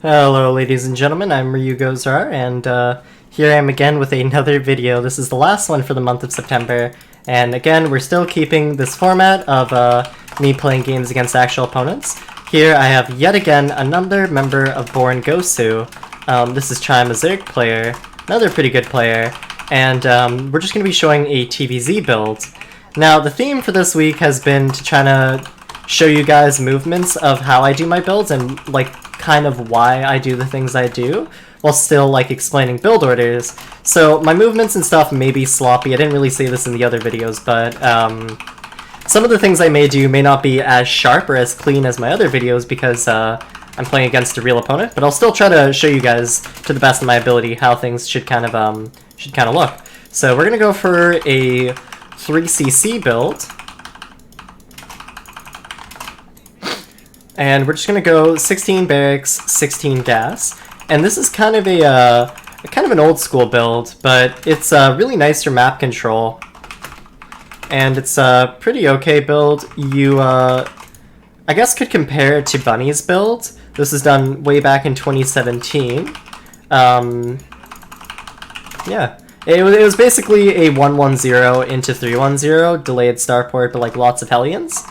Hello ladies and gentlemen, I'm Ryugozar, and here I am again with another video. This is the last one for the month of September, and again we're still keeping this format of me playing games against actual opponents. Here I have yet again another member of Born Gosu. This is Chai Mazurk player, another pretty good player, and we're just going to be showing a TvZ build. Now the theme for this week has been to try to show you guys movements of how I do my builds and like kind of why I do the things I do, while still like explaining build orders. So my movements and stuff may be sloppy. I didn't really say this in the other videos, but some of the things I may do may not be as sharp or as clean as my other videos because I'm playing against a real opponent, but I'll still try to show you guys to the best of my ability how things should kind of look. So we're gonna go for a 3cc build. And we're just gonna go 16 barracks, 16 gas, and this is kind of an old school build, but it's really nice for map control, and it's a pretty okay build. You I guess could compare it to Bunny's build. This is done way back in 2017. Yeah, it was basically a 1-1-0 into 3-1-0 delayed starport, but like lots of Hellions.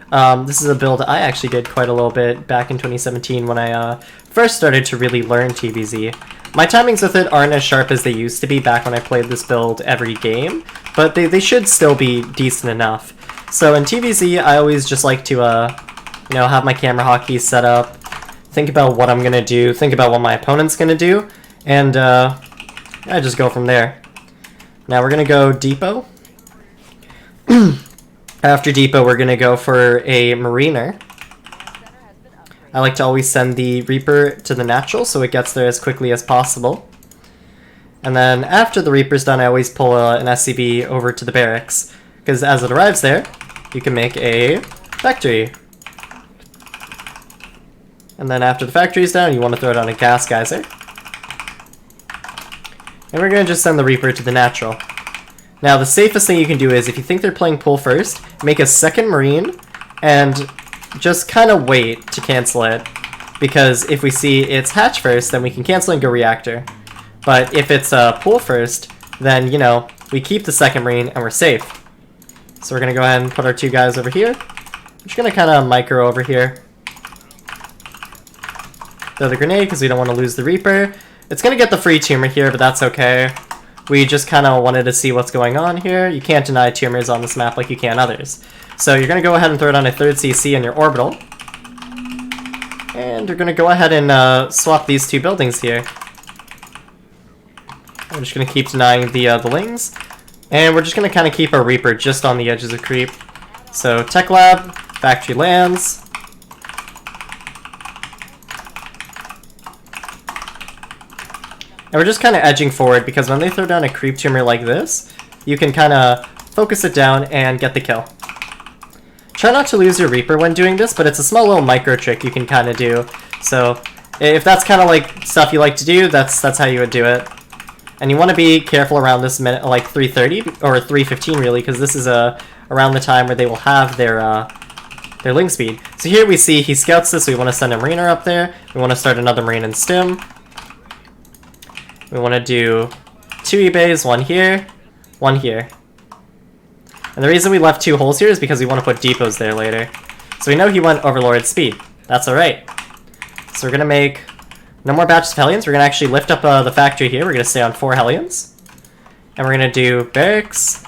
This is a build I actually did quite a little bit back in 2017 when I first started to really learn TvZ. My timings with it aren't as sharp as they used to be back when I played this build every game, but they should still be decent enough. So in TvZ, I always just like to, have my camera hotkey set up, think about what I'm gonna do, think about what my opponent's gonna do, and I just go from there. Now we're gonna go depot. After depot, we're going to go for a mariner. I like to always send the Reaper to the natural so it gets there as quickly as possible. And then after the Reaper's done, I always pull an SCB over to the barracks, because as it arrives there, you can make a factory. And then after the factory's down, you want to throw it on a gas geyser. And we're going to just send the Reaper to the natural. Now, the safest thing you can do is, if you think they're playing pull first, make a second Marine, and just kind of wait to cancel it. Because if we see it's hatch first, then we can cancel and go reactor. But if it's pull first, then, we keep the second Marine and we're safe. So we're going to go ahead and put our two guys over here. I'm just going to kind of micro over here. Throw the grenade, because we don't want to lose the Reaper. It's going to get the free tumor here, but that's okay. We just kind of wanted to see what's going on here. You can't deny tumors on this map like you can others. So you're going to go ahead and throw it on a 3rd CC in your orbital. And you're going to go ahead and swap these two buildings here. I'm just going to keep denying the lings. And we're just going to kind of keep our Reaper just on the edges of creep. So Tech Lab, Factory lands. And we're just kind of edging forward because when they throw down a creep tumor like this, you can kind of focus it down and get the kill. Try not to lose your Reaper when doing this, but it's a small little micro trick you can kind of do. So if that's kind of like stuff you like to do, that's how you would do it. And you want to be careful around this minute, like 3:30 or 3:15 really, because this is around the time where they will have their ling speed. So here we see he scouts this, so we want to send a Mariner up there. We want to start another Marine in stim. We want to do 2 ebays, one here, one here. And the reason we left 2 holes here is because we want to put depots there later. So we know he went Overlord speed. That's alright. So we're going to make no more batches of Hellions. We're going to actually lift up the factory here. We're going to stay on 4 Hellions. And we're going to do barracks,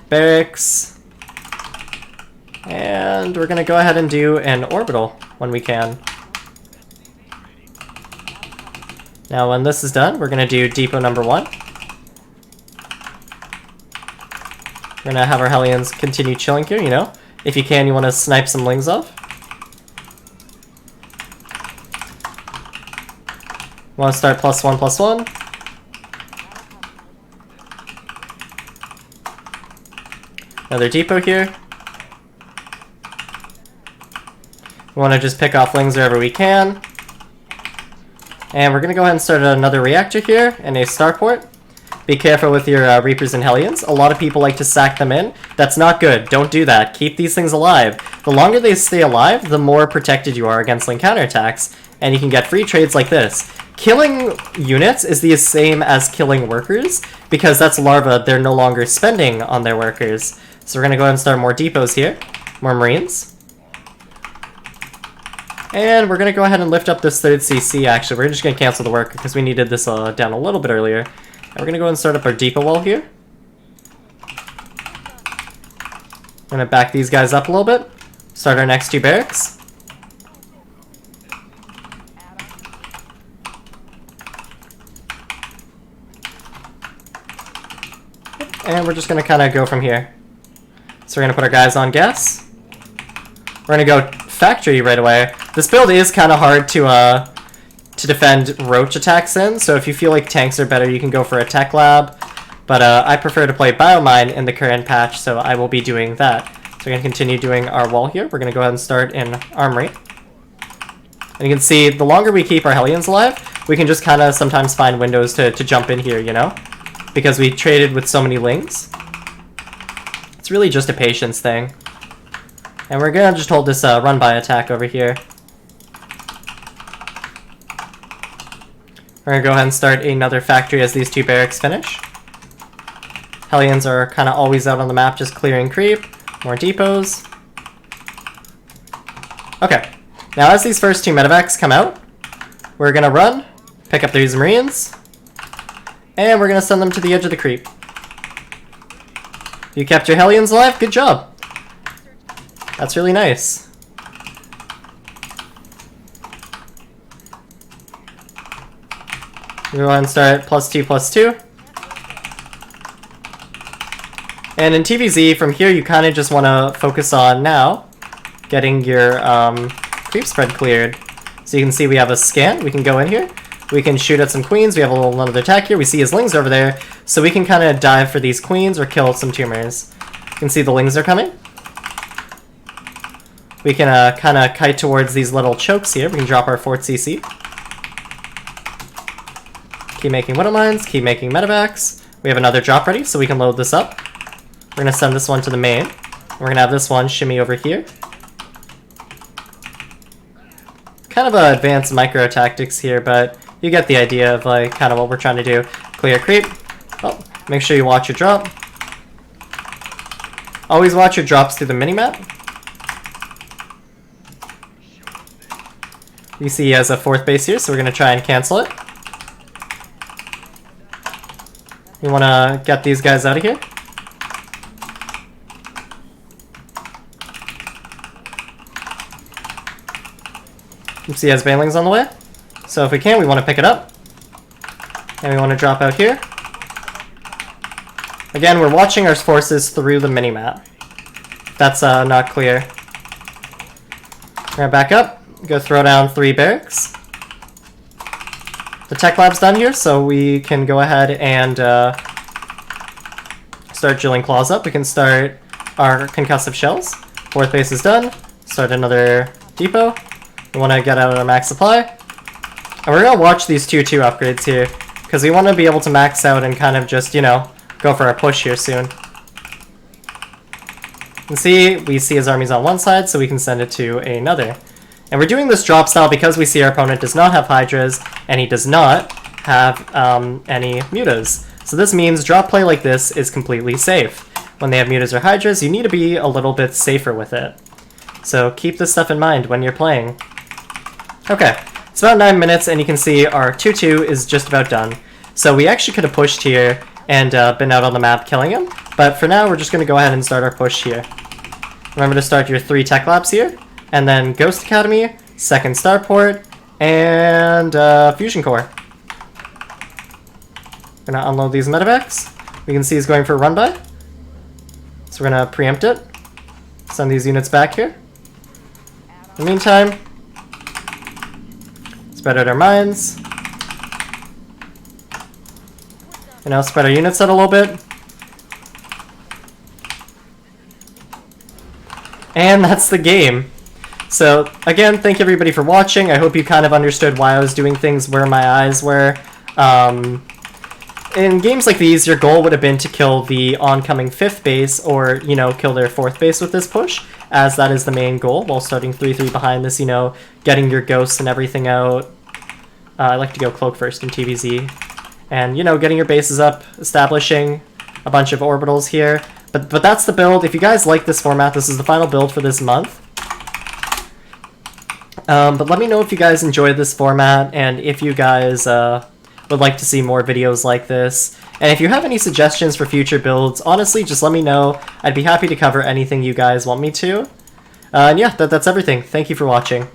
barracks, and we're going to go ahead and do an orbital when we can. Now when this is done, we're going to do depot number 1. We're going to have our Hellions continue chilling here, If you can, you want to snipe some lings off. Want to start +1/+1. Another depot here. We want to just pick off lings wherever we can. And we're going to go ahead and start another reactor here and a starport. Be careful with your Reapers and Hellions. A lot of people like to sack them in. That's not good. Don't do that. Keep these things alive. The longer they stay alive, the more protected you are against link counterattacks, and you can get free trades like this. Killing units is the same as killing workers, because that's larva they're no longer spending on their workers. So we're going to go ahead and start more depots here. More Marines. And we're going to go ahead and lift up this 3rd CC, actually. We're just going to cancel the worker because we needed this down a little bit earlier. And we're going to go and start up our depot wall here. We're going to back these guys up a little bit. Start our next 2 barracks. And we're just going to kind of go from here. So we're going to put our guys on gas. We're going to go factory right away. This build is kind of hard to defend roach attacks in, so if you feel like tanks are better, you can go for a tech lab. But I prefer to play biomine in the current patch, so I will be doing that. So we're going to continue doing our wall here. We're going to go ahead and start in armory. And you can see, the longer we keep our Hellions alive, we can just kind of sometimes find windows to jump in here, you know? Because we traded with so many links. It's really just a patience thing. And we're gonna just hold this run-by attack over here. We're gonna go ahead and start another factory as these 2 barracks finish. Hellions are kind of always out on the map just clearing creep. More depots. Okay, now as these first 2 medevacs come out, we're gonna run, pick up these Marines, and we're going to send them to the edge of the creep. You kept your Hellions alive? Good job. That's really nice. We'll go ahead and start +2/+2. And in TvZ, from here, you kind of just want to focus on now getting your creep spread cleared. So you can see we have a scan. We can go in here. We can shoot at some queens. We have a little another attack here. We see his lings over there. So we can kind of dive for these queens or kill some tumors. You can see the lings are coming. We can kind of kite towards these little chokes here. We can drop our 4th CC. Keep making widow mines. Keep making medevacs. We have another drop ready, so we can load this up. We're going to send this one to the main. We're going to have this one shimmy over here. Kind of advanced micro tactics here, but you get the idea of like kind of what we're trying to do. Clear creep. Oh, make sure you watch your drop. Always watch your drops through the minimap. You see he has a 4th base here, so we're going to try and cancel it. We want to get these guys out of here. You see he has banelings on the way. So if we can, we want to pick it up. And we want to drop out here. Again, we're watching our forces through the minimap. That's not clear. We're going to back up. Go throw down 3 barracks. The tech lab's done here, so we can go ahead and start drilling claws up. We can start our concussive shells. 4th base is done. Start another depot. We want to get out our max supply. And we're going to watch these 2/2 upgrades here, because we want to be able to max out and kind of just, you know, go for a push here soon. You can see, we see his armies on one side, so we can send it to another. And we're doing this drop style because we see our opponent does not have Hydras, and he does not have any Mutas. So this means drop play like this is completely safe. When they have Mutas or Hydras, you need to be a little bit safer with it. So keep this stuff in mind when you're playing. Okay, it's about 9 minutes, and you can see our 2/2 is just about done. So we actually could have pushed here and been out on the map killing him, but for now we're just going to go ahead and start our push here. Remember to start your 3 tech labs here, and then Ghost Academy, 2nd Starport, and Fusion Core. We're going to unload these medevacs. We can see he's going for a run-by. So we're going to preempt it. Send these units back here. In the meantime, spread out our mines. And now spread our units out a little bit. And that's the game. So again, thank everybody for watching. I hope you kind of understood why I was doing things where my eyes were. in games like these, your goal would have been to kill the oncoming 5th base, or, you know, kill their 4th base with this push, as that is the main goal, while starting 3-3 behind this, you know, getting your ghosts and everything out. I like to go cloak first in TvZ. And, you know, getting your bases up, establishing a bunch of orbitals here. But that's the build. If you guys like this format, this is the final build for this month. But let me know if you guys enjoyed this format, and if you guys would like to see more videos like this. And if you have any suggestions for future builds, honestly, just let me know. I'd be happy to cover anything you guys want me to. And yeah, that's everything. Thank you for watching.